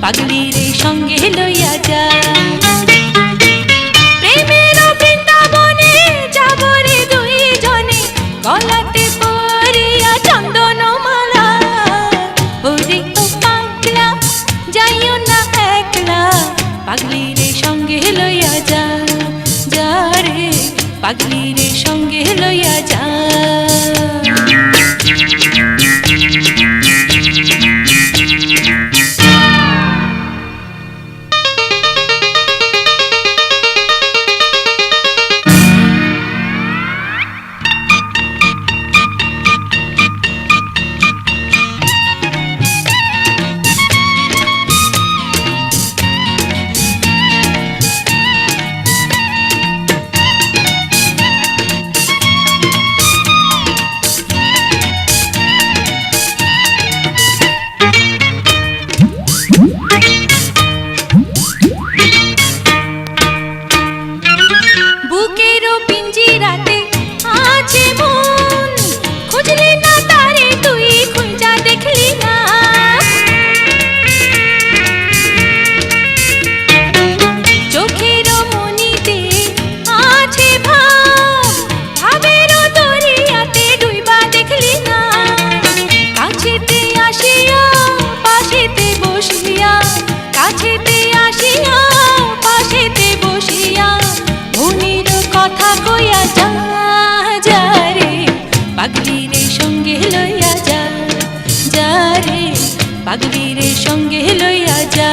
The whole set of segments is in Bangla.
পাগলি রে সঙ্গে লইয়া যা। প্রেমের বৃন্দাবনে যাব রে দুই জনে, গলাতে পরিয়া চন্দনমালা। ওরে ও পাগলা যাইও না একলা, পাগলি রে সঙ্গে লইয়া যা। যা রে পাগলি রে সঙ্গে লইয়া যা। পাগলি রে সঙ্গে লইয়া যা। যা রে পাগলি রে সঙ্গে লইয়া যা।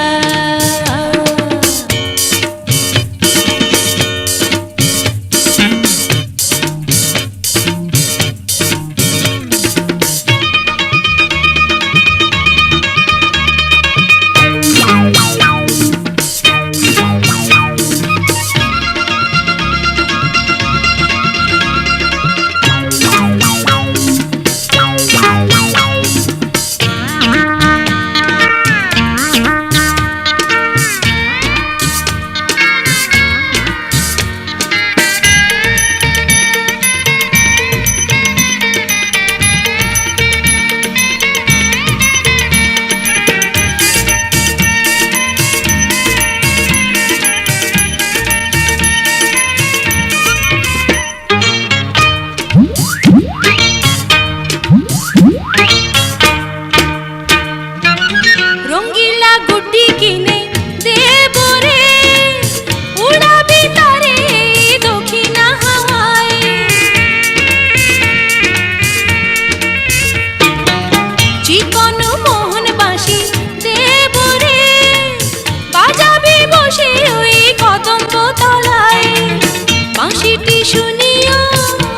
বাঁশিটি শুনিয়া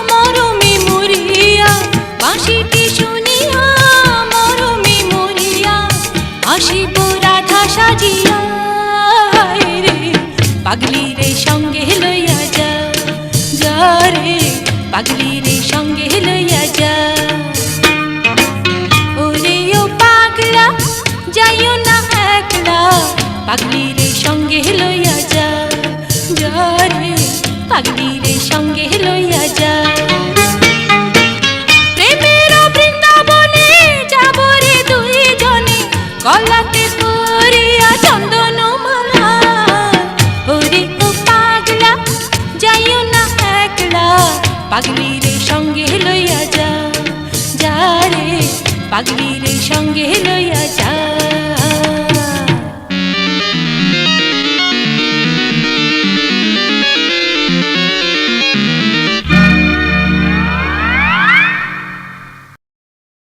মরমে মরিয়া, বাঁশিটি শুনিয়া মরমে মরিয়া, আসিব রাধা সাজিয়া। রে পাগলি রে সঙ্গে লইয়া যা। যা রে পাগলি রে সঙ্গে লইয়া যা। ওরে ও পাগলা যাইও না একলা, পাগলি রে সঙ্গে লইয়া যা। যা রে পাগলি রে সঙ্গে লইয়া যা। প্রেমের বৃন্দাবনে যাব রে দুই জনে, গলাতে পরিয়া চন্দনমালা। ওরে ও পাগলা যাইও না একলা, পাগলি রে সঙ্গে লইয়া যা। যা রে পাগলি রে সঙ্গে লইয়া যা।